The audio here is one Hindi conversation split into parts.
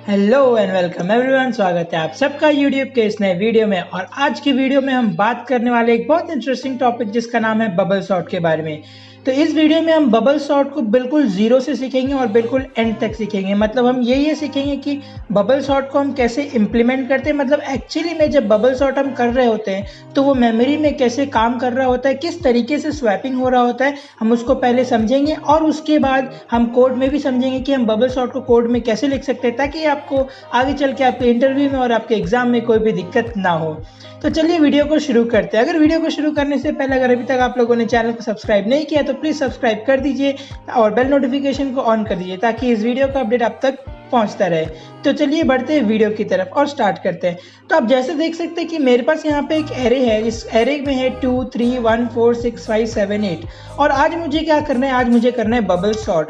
Hello and welcome everyone. स्वागत है आप सबका यूट्यूब के इस नए वीडियो में। और आज की वीडियो में हम बात करने वाले एक बहुत इंटरेस्टिंग टॉपिक जिसका नाम है बबल सॉर्ट के बारे में। तो इस वीडियो में हम बबल सॉर्ट को बिल्कुल जीरो से सीखेंगे और बिल्कुल एंड तक सीखेंगे। मतलब हम ये सीखेंगे कि बबल सॉर्ट को हम कैसे इम्प्लीमेंट करते हैं। मतलब एक्चुअली में जब बबल सॉर्ट हम कर रहे होते हैं तो वो मेमोरी में कैसे काम कर रहा होता है, किस तरीके से स्वैपिंग हो रहा होता है, हम उसको पहले समझेंगे। और उसके बाद हम कोड में भी समझेंगे कि हम बबल सॉर्ट को कोड में कैसे लिख सकते हैं ताकि आपको आगे चल के आपके इंटरव्यू में और आपके एग्जाम में कोई भी दिक्कत ना हो। तो चलिए वीडियो को शुरू करते हैं। अगर वीडियो को शुरू करने से पहले अगर अभी तक आप लोगों ने चैनल को सब्सक्राइब नहीं किया तो प्लीज़ सब्सक्राइब कर दीजिए और बेल नोटिफिकेशन को ऑन कर दीजिए ताकि इस वीडियो का अपडेट आप तक पहुंचता रहे। तो चलिए बढ़ते हैं वीडियो की तरफ और स्टार्ट करते हैं। तो आप जैसे देख सकते हैं कि मेरे पास यहाँ पे एक एरे है। इस एरे में है 2 3 1 4 6 5 7 8 और आज मुझे क्या करना है, आज मुझे करना है बबल सॉर्ट।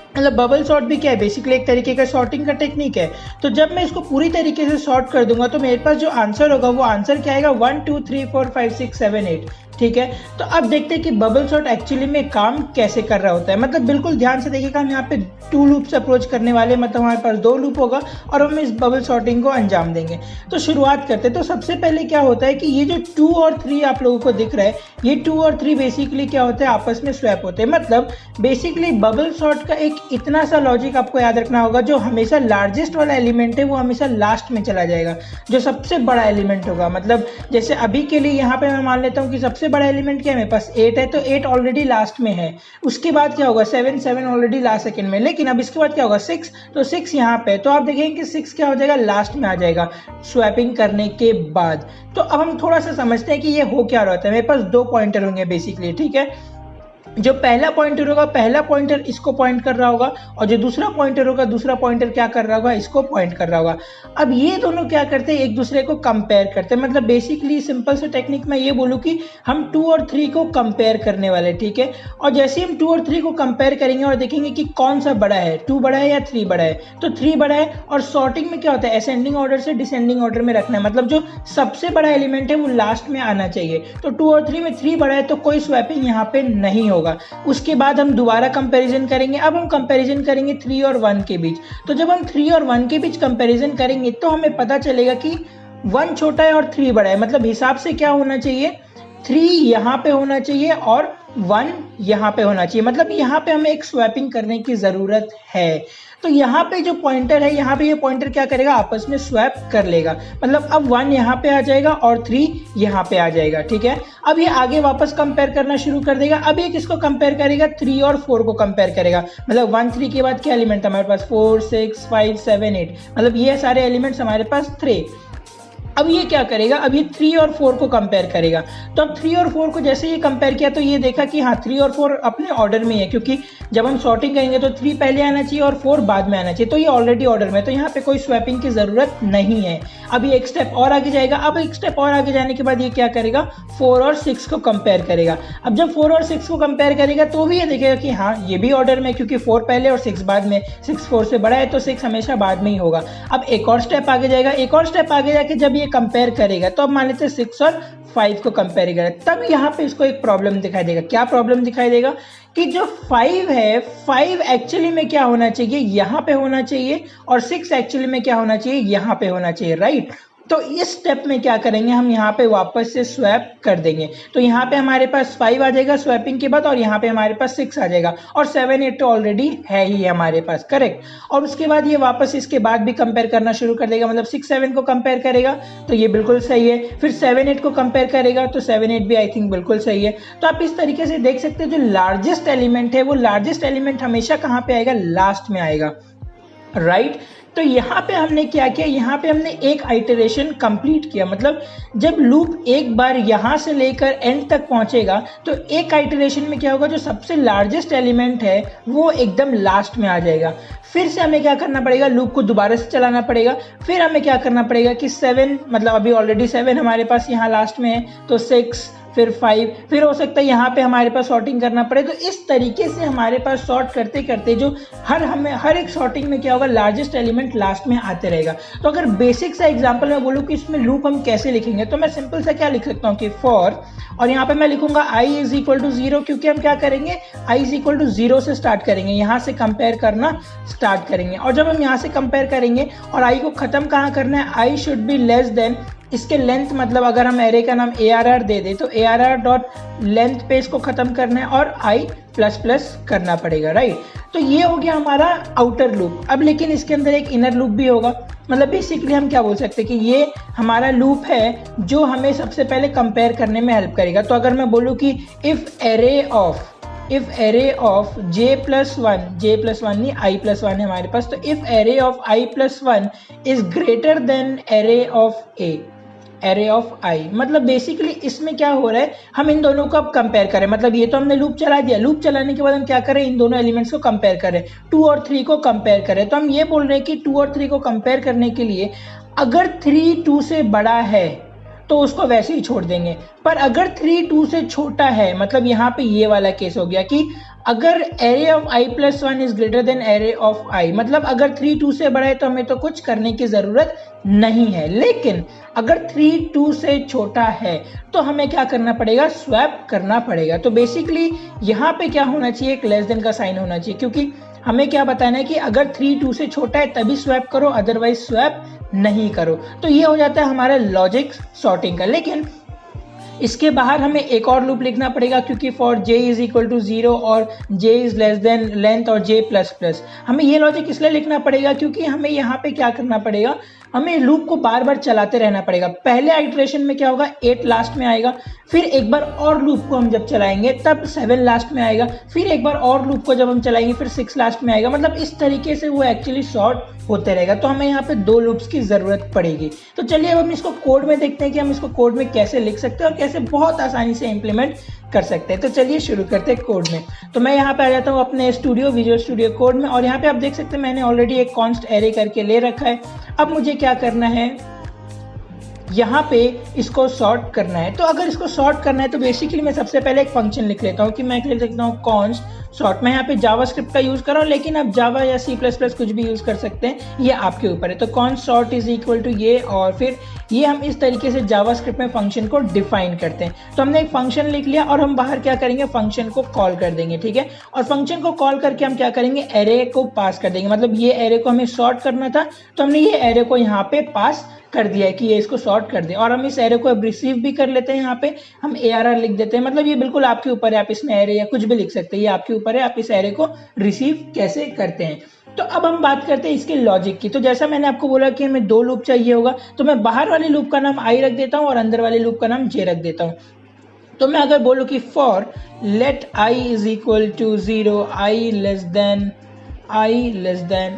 मतलब बबल सॉर्ट भी क्या है, बेसिकली एक तरीके का सॉर्टिंग का टेक्निक है। तो जब मैं इसको पूरी तरीके से सॉर्ट कर दूंगा तो मेरे पास जो आंसर होगा वो आंसर क्या आएगा, 1 2 3 4 5 6 7 8। ठीक है, तो अब देखते हैं कि बबल सॉर्ट एक्चुअली में काम कैसे कर रहा होता है। मतलब बिल्कुल ध्यान से देखिएगा, हम यहाँ पे 2 लूप से अप्रोच करने वाले, मतलब हमारे पास 2 लूप होगा और हम इस बबल सॉर्टिंग को अंजाम देंगे। तो शुरुआत करते हैं। तो सबसे पहले क्या होता है कि ये जो 2 और 3 आप लोगों को दिख रहा है, ये 2 और 3 बेसिकली क्या होते हैं, आपस में स्वैप होते हैं। मतलब बेसिकली बबल सॉर्ट का एक इतना सा लॉजिक आपको याद रखना होगा, जो हमेशा लार्जेस्ट वाला एलिमेंट है वो हमेशा लास्ट में चला जाएगा, जो सबसे बड़ा एलिमेंट होगा। मतलब जैसे अभी के लिए यहाँ पे मैं मान लेता हूँ कि सबसे बड़ा एलिमेंट क्या है, मेरे पास 8 है, तो 8 ऑलरेडी लास्ट में है। उसके बाद क्या होगा, 7 7 ऑलरेडी लास्ट सेकंड में। लेकिन अब इसके बाद क्या होगा, 6, तो 6 यहाँ पे। तो आप देखेंगे कि 6 क्या हो जाएगा, लास्ट में आ जाएगा स्वैपिंग करने के बाद। तो अब हम थोड़ा सा समझते हैं कि ये हो क्या रहा है। मेरे पास 2 पॉइंटर होंगे बेसिकली। ठीक है, जो पहला पॉइंटर होगा, पहला पॉइंटर इसको पॉइंट कर रहा होगा और जो दूसरा पॉइंटर होगा, दूसरा पॉइंटर क्या कर रहा होगा, इसको पॉइंट कर रहा होगा। अब ये दोनों क्या करते हैं, एक दूसरे को कंपेयर करते हैं। मतलब बेसिकली सिंपल से टेक्निक में ये बोलूँ कि हम 2 और 3 को कंपेयर करने वाले। ठीक है, और जैसे हम 2 और 3 को कंपेयर करेंगे और देखेंगे कि कौन सा बड़ा है, 2 बड़ा है या 3 बड़ा है, तो 3 बड़ा है। और सॉर्टिंग में क्या होता है, असेंडिंग ऑर्डर से डिसेंडिंग ऑर्डर में रखना है। मतलब जो सबसे बड़ा एलिमेंट है वो लास्ट में आना चाहिए। तो 2 और 3 में 3 बड़ा है तो कोई स्वैपिंग यहाँ पे नहीं होगा। उसके बाद हम दोबारा कंपैरिजन करेंगे। अब हम कंपैरिजन करेंगे 3 और 1 के बीच। तो जब हम 3 और 1 के बीच कंपैरिजन करेंगे तो हमें पता चलेगा कि 1 छोटा है और 3 बड़ा है। मतलब हिसाब से क्या होना चाहिए, 3 यहाँ पे होना चाहिए और 1 यहाँ पे होना चाहिए। मतलब यहाँ पे हमें एक स्वैपिंग करने की जरूरत है। तो यहाँ पे जो पॉइंटर है, यहाँ पे ये पॉइंटर क्या करेगा, आपस में स्वैप कर लेगा। मतलब अब 1 यहाँ पे आ जाएगा और 3 यहाँ पे आ जाएगा। ठीक है, अब ये आगे वापस कंपेयर करना शुरू कर देगा। अब ये किसको कंपेयर करेगा, 3 और 4 को कंपेयर करेगा। मतलब 1 3 के बाद क्या एलिमेंट था हमारे पास, 4 6 5 7 8। मतलब ये सारे एलिमेंट्स हमारे पास 3। अब ये क्या करेगा, अब ये 3 और 4 को कंपेयर करेगा। तो अब 3 और 4 को जैसे ये कंपेयर किया तो ये देखा कि हाँ 3 और 4 अपने ऑर्डर में है, क्योंकि जब हम सॉर्टिंग करेंगे तो 3 पहले आना चाहिए और 4 बाद में आना चाहिए। तो ये ऑलरेडी ऑर्डर में, तो यहाँ पे कोई स्वैपिंग की जरूरत नहीं है। अब ये एक स्टेप और आगे जाएगा। अब एक स्टेप और आगे जाने के बाद ये क्या करेगा, 4 और 6 को कंपेयर करेगा। अब जब 4 और 6 को कंपेयर करेगा तो भी ये देखेगा कि हाँ ये भी ऑर्डर में, क्योंकि 4 पहले और 6 बाद में। 6 4 से बड़ा है तो 6 हमेशा बाद में ही होगा। अब एक और स्टेप आगे जाएगा। एक और स्टेप आगे जाके जब ये कंपेयर करेगा तो अब मान लेते हैं 6 और 5 को कंपेयर करें, तब यहाँ पे इसको एक प्रॉब्लम दिखाई देगा। क्या प्रॉब्लम दिखाई देगा कि जो 5 है, 5 एक्चुअली में क्या होना चाहिए, यहाँ पे होना चाहिए, और 6 एक्चुअली में क्या होना चाहिए, यहाँ पे होना चाहिए। राइट, तो इस स्टेप में क्या करेंगे, हम यहाँ पे वापस से स्वैप कर देंगे। तो यहाँ पे हमारे पास 5 आ जाएगा स्वैपिंग के बाद, और यहाँ पे हमारे पास 6 आ जाएगा, और 7 8 तो ऑलरेडी है ही हमारे पास। करेक्ट, और उसके बाद ये वापस इसके बाद भी कंपेयर करना शुरू कर देगा। मतलब 6 7 को कंपेयर करेगा तो ये बिल्कुल सही है। फिर 7 8 को कंपेयर करेगा तो 7 8 भी आई थिंक बिल्कुल सही है। तो आप इस तरीके से देख सकते हैं जो लार्जेस्ट एलिमेंट है वो लार्जेस्ट एलिमेंट हमेशा कहाँ पे आएगा, लास्ट में आएगा। राइट, तो यहाँ पे हमने क्या किया, यहाँ पे हमने एक आइटरेशन कंप्लीट किया। मतलब जब लूप एक बार यहाँ से लेकर एंड तक पहुंचेगा तो एक आइटरेशन में क्या होगा, जो सबसे लार्जेस्ट एलिमेंट है वो एकदम लास्ट में आ जाएगा। फिर से हमें क्या करना पड़ेगा, लूप को दोबारा से चलाना पड़ेगा। फिर हमें क्या करना पड़ेगा कि 7, मतलब अभी ऑलरेडी 7 हमारे पास यहाँ लास्ट में है तो 6, फिर 5, फिर हो सकता है यहाँ पे हमारे पास सॉर्टिंग करना पड़े। तो इस तरीके से हमारे पास सॉर्ट करते करते जो हर एक सॉर्टिंग में क्या होगा, लार्जेस्ट एलिमेंट लास्ट में आते रहेगा। तो अगर बेसिक सा एग्जांपल मैं बोलूँ कि इसमें लूप हम कैसे लिखेंगे, तो मैं सिंपल सा क्या लिख सकता हूँ कि फॉर, और यहाँ पे मैं लिखूंगा i इज इक्वल टू 0, क्योंकि हम क्या करेंगे, i इज इक्वल टू 0 से स्टार्ट करेंगे, यहाँ से कंपेयर करना स्टार्ट करेंगे। और जब हम यहाँ से कंपेयर करेंगे और i को खत्म कहाँ करना है, i should be less than इसके लेंथ, मतलब अगर हम एरे का नाम ARR दे दे तो ARR डॉट लेंथ पे इसको खत्म करना है और i प्लस प्लस करना पड़ेगा, राइट। तो ये हो गया हमारा आउटर लूप। अब लेकिन इसके अंदर एक इनर लूप भी होगा, मतलब बेसिकली हम क्या बोल सकते हैं कि ये हमारा लूप है जो हमें सबसे पहले कंपेयर करने में हेल्प करेगा। तो अगर मैं बोलूँ कि if array of j plus one नहीं i प्लस वन है हमारे पास, तो if array of i plus one is greater than array of i, मतलब बेसिकली इसमें क्या हो रहा है, हम इन दोनों को अब कंपेयर करें। मतलब ये तो हमने लूप चला दिया, लूप चलाने के बाद हम क्या करें, इन दोनों एलिमेंट्स को कंपेयर करें, 2 और 3 को कंपेयर करें। तो हम ये बोल रहे हैं कि 2 और 3 को कंपेयर करने के लिए अगर 3 2 से बड़ा है तो उसको वैसे ही छोड़ देंगे, पर अगर 3 2 से छोटा है, मतलब यहाँ पे ये वाला केस हो गया कि अगर array of i plus one is greater than array of i, मतलब अगर 3 2 से बड़ा है तो हमें तो कुछ करने की जरूरत नहीं है। लेकिन अगर 3 2 से छोटा है तो हमें क्या करना पड़ेगा, स्वैप करना पड़ेगा। तो बेसिकली यहाँ पे क्या होना चाहिए, एक लेस देन का साइन होना चाहिए, क्योंकि हमें क्या बताना है कि अगर 3 2 से छोटा है तभी स्वैप करो, अदरवाइज स्वैप नहीं करो। तो ये हो जाता है हमारा लॉजिक सॉर्टिंग का। लेकिन इसके बाहर हमें एक और लूप लिखना पड़ेगा, क्योंकि for j is equal to 0 और j is less than length और j प्लस प्लस, हमें ये लॉजिक इसलिए लिखना पड़ेगा क्योंकि हमें यहाँ पे क्या करना पड़ेगा, हमें लूप को बार बार चलाते रहना पड़ेगा। पहले आइटरेशन में क्या होगा, 8 लास्ट में आएगा, फिर एक बार और लूप को हम जब चलाएंगे तब 7 लास्ट में आएगा, फिर एक बार और लूप को जब हम चलाएंगे फिर 6 लास्ट में आएगा। मतलब इस तरीके से वो एक्चुअली शॉर्ट होते रहेगा। तो हमें यहाँ पे 2 लूप्स की जरूरत पड़ेगी। तो चलिए अब हम इसको कोड में देखते हैं कि हम इसको कोड में कैसे लिख सकते हैं और कैसे बहुत आसानी से इंप्लीमेंट कर सकते हैं। तो चलिए शुरू करते हैं कोड में। तो मैं यहाँ पे आ जाता हूँ अपने विजुअल स्टूडियो कोड में, और यहाँ पे आप देख सकते हैं मैंने ऑलरेडी एक कॉन्स्ट एरे करके ले रखा है। अब मुझे क्या करना है, यहाँ पे इसको सॉर्ट करना है। तो अगर इसको सॉर्ट करना है तो बेसिकली मैं सबसे पहले एक फंक्शन लिख लेता हूँ कि मैं लिख सकता हूँ कॉन्स्ट सॉर्ट। मैं यहाँ पे जावास्क्रिप्ट का यूज कर रहा हूँ, लेकिन आप जावा या C++ कुछ भी यूज कर सकते हैं, ये आपके ऊपर है। तो const sort is equal to ये, और फिर ये हम इस तरीके से जावास्क्रिप्ट में फंक्शन को डिफाइन करते हैं। तो हमने एक फंक्शन लिख लिया और हम बाहर क्या करेंगे, फंक्शन को कॉल कर देंगे, ठीक है। और फंक्शन को कॉल करके हम क्या करेंगे, एरे को पास कर देंगे। मतलब ये एरे को हमें सॉर्ट करना था तो हमने ये एरे को यहाँ पे पास कर दिया है कि ये इसको सॉर्ट कर दे। और हम इस एरे को अब रिसीव भी कर लेते हैं, यहाँ पे हम ARR लिख देते हैं। मतलब ये बिल्कुल आपके ऊपर है, आप इसमें एरे या कुछ भी लिख सकते हैं, ये आपके ऊपर है, आप इस एरे को रिसीव कैसे करते हैं। तो अब हम बात करते हैं इसके लॉजिक की। तो जैसा मैंने आपको बोला कि हमें 2 लूप चाहिए होगा, तो मैं बाहर वाले लूप का नाम i रख देता हूँ और अंदर वाले लूप का नाम j रख देता हूँ। तो मैं अगर बोलूँ कि for let i is equal to 0, i less than,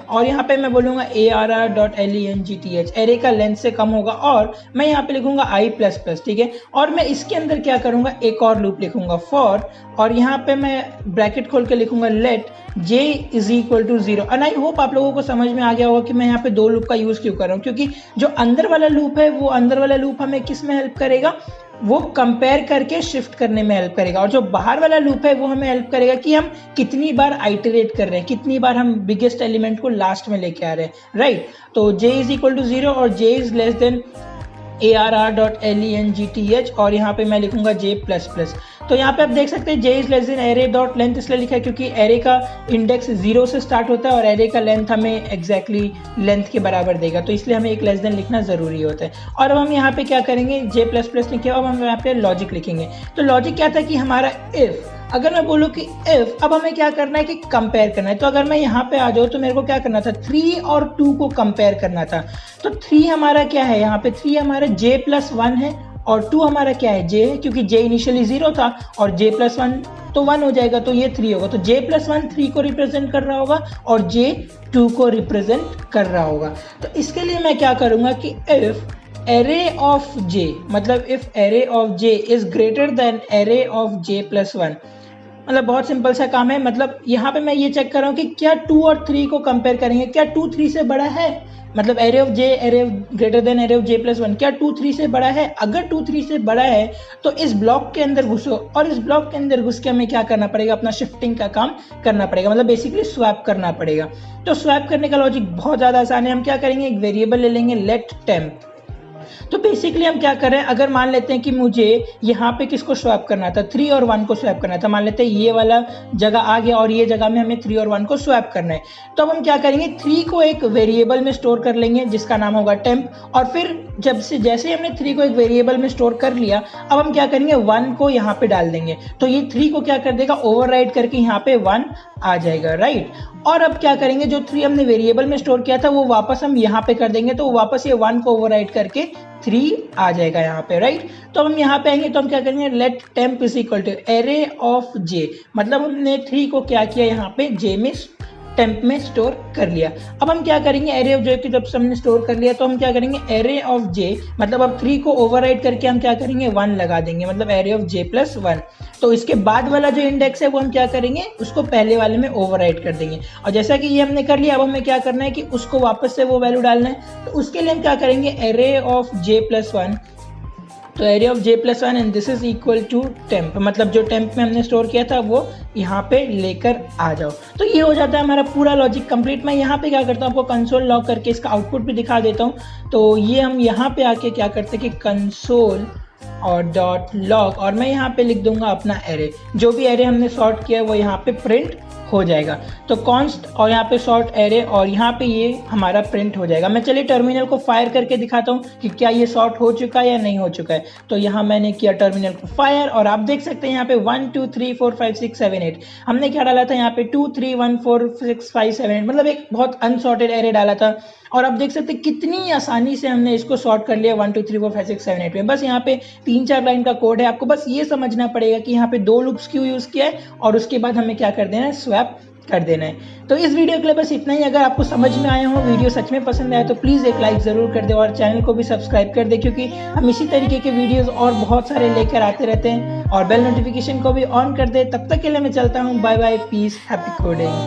और यहाँ पे मैं बोलूँगा ARR.length, एरे का लेंथ से कम होगा, और मैं यहाँ पे लिखूंगा i प्लस प्लस, ठीक है। और मैं इसके अंदर क्या करूँगा, एक और लूप लिखूंगा फॉर, और यहाँ पे मैं ब्रैकेट खोल के लिखूंगा let j is equal to 0। And I hope आप लोगों को समझ में आ गया होगा कि मैं यहाँ पे 2 लूप का यूज क्यों कर रहा हूँ, क्योंकि जो अंदर वाला लूप है वो अंदर वाला लूप हमें किस में हेल्प करेगा, वो कंपेयर करके शिफ्ट करने में हेल्प करेगा, और जो बाहर वाला लूप है वो हमें हेल्प करेगा कि हम कितनी बार आइटरेट कर रहे हैं, कितनी बार हम बिगेस्ट एलिमेंट को लास्ट में लेके आ रहे हैं, राइट। तो j इज इक्वल टू 0 और j is less then ARR.length, और यहाँ पे मैं लिखूंगा j प्लस प्लस। तो यहाँ पे आप देख सकते हैं j is less then array dot length इसलिए लिखा है क्योंकि एरे का इंडेक्स 0 से स्टार्ट होता है और एरे का लेंथ हमें एग्जैक्टली लेंथ के बराबर देगा, तो इसलिए हमें एक लेस देन लिखना जरूरी होता है। और अब हम यहाँ पे क्या करेंगे, j प्लस प्लस लिखे, अब हम यहाँ पे लॉजिक लिखेंगे। तो लॉजिक क्या था कि हमारा इफ, अगर मैं बोलूँ कि इफ, अब हमें क्या करना है कि कंपेयर करना है। तो अगर मैं यहाँ पे आ जाऊँ तो मेरे को क्या करना था, 3 और 2 को कंपेयर करना था। तो 3 हमारा क्या है, यहाँ पे 3 हमारा j प्लस 1 है, और 2 हमारा क्या है, j है, क्योंकि j इनिशियली 0 था और j प्लस 1 तो 1 हो जाएगा, तो ये 3 होगा। तो j प्लस 1 3 को रिप्रेजेंट कर रहा होगा और j 2 को रिप्रेजेंट कर रहा होगा। तो इसके लिए मैं क्या करूँगा कि इफ एरे ऑफ j, मतलब if array of j is greater than array of j plus 1, मतलब बहुत सिंपल सा काम है। मतलब यहाँ पे मैं ये चेक कर रहा हूँ कि क्या 2 और 3 को कंपेयर करेंगे, क्या 2 3 से बड़ा है, मतलब array of J array greater than array of J plus 1, क्या 2 3 से बड़ा है। अगर 2 3 से बड़ा है तो इस ब्लॉक के अंदर घुसो, और इस ब्लॉक के अंदर घुस के हमें क्या करना पड़ेगा, अपना शिफ्टिंग का काम करना पड़ेगा, मतलब बेसिकली स्वैप करना पड़ेगा। तो स्वैप करने का लॉजिक बहुत ज़्यादा आसान है। हम क्या करेंगे, एक वेरिएबल ले लेंगे लेट टेम्प। तो बेसिकली हम क्या कर रहे हैं, अगर मान लेते हैं कि मुझे यहाँ पे किसको स्वैप करना था, 3 और 1 को स्वैप करना था। मान लेते हैं ये वाला जगह आ गया और ये जगह में हमें 3 और 1 को स्वैप करना है। तो अब हम क्या करेंगे, 3 को एक वेरिएबल में स्टोर कर लेंगे जिसका नाम होगा टेम्प, और फिर जैसे हमने 3 को एक वेरिएबल में स्टोर कर लिया, अब हम क्या करेंगे 1 को यहाँ पे डाल देंगे। तो ये 3 को क्या कर देगा, ओवरराइड करके यहाँ पे 1 आ जाएगा, राइट। और अब क्या करेंगे, जो 3 हमने वेरिएबल में स्टोर किया था वो वापस हम यहाँ पे कर देंगे, तो वापस ये 1 को ओवरराइड करके 3 आ जाएगा यहाँ पे, राइट। तो हम यहाँ पे आएंगे तो हम क्या करेंगे, let temp is equal to array of J, मतलब हमने 3 को क्या किया यहाँ पे जे में टेम्प में स्टोर कर लिया। अब हम क्या करेंगे, एरे ऑफ जे की जब हमने स्टोर कर लिया तो हम क्या करेंगे, एरे ऑफ जे मतलब अब 3 को ओवरराइड करके हम क्या करेंगे 1 लगा देंगे, मतलब एरे ऑफ जे प्लस 1। तो इसके बाद वाला जो इंडेक्स है वो हम क्या करेंगे, उसको पहले वाले में ओवरराइड कर देंगे। और जैसा कि ये हमने कर लिया, अब हमें क्या करना है कि उसको वापस से वो वैल्यू डालना है। तो उसके लिए हम क्या करेंगे, एरे ऑफ जे प्लस 1, तो array of J plus 1 and this is equal to temp, मतलब जो टेम्प में हमने स्टोर किया था वो यहाँ पे लेकर आ जाओ। तो ये हो जाता है हमारा पूरा लॉजिक कंप्लीट। मैं यहाँ पे क्या करता हूँ, आपको कंसोल लॉग करके इसका आउटपुट भी दिखा देता हूँ। तो ये हम यहाँ पे आके क्या करते हैं कि कंसोल और डॉट लॉग, और मैं यहाँ पे लिख दूंगा अपना एरे, जो भी एरे हमने सॉर्ट किया है वो यहाँ पे प्रिंट हो जाएगा। तो कॉन्स्ट और यहाँ पे सॉर्ट एरे, और यहाँ पे ये हमारा प्रिंट हो जाएगा। मैं चलिए टर्मिनल को फायर करके दिखाता हूँ कि क्या ये सॉर्ट हो चुका है या नहीं हो चुका है। तो यहाँ मैंने किया टर्मिनल को फायर, और आप देख सकते हैं यहाँ पे 1 2 3 4 5 6 7 8 हमने क्या डाला था यहाँ पे 2 3 1 4 6 5 7 8, मतलब एक बहुत अनसॉर्टेड एरे डाला था। और आप देख सकते हैं कितनी आसानी से हमने इसको सॉर्ट कर लिया 1 2 3 4 5 6 7 8 में। बस यहाँ पे 3-4 लाइन का कोड है, आपको बस ये समझना पड़ेगा कि यहाँ पे 2 लूप्स क्यों यूज किया है, और उसके बाद हमें क्या कर देना है, स्वैप कर देना है। तो इस वीडियो के लिए बस इतना ही। अगर आपको समझ में आया हो, वीडियो सच में पसंद आया तो प्लीज़ एक लाइक ज़रूर कर दे, और चैनल को भी सब्सक्राइब कर दे, क्योंकि हम इसी तरीके के वीडियोस और बहुत सारे लेकर आते रहते हैं। और बेल नोटिफिकेशन को भी ऑन कर दे। तब तक के लिए मैं चलता हूँ, bye bye, peace, happy coding.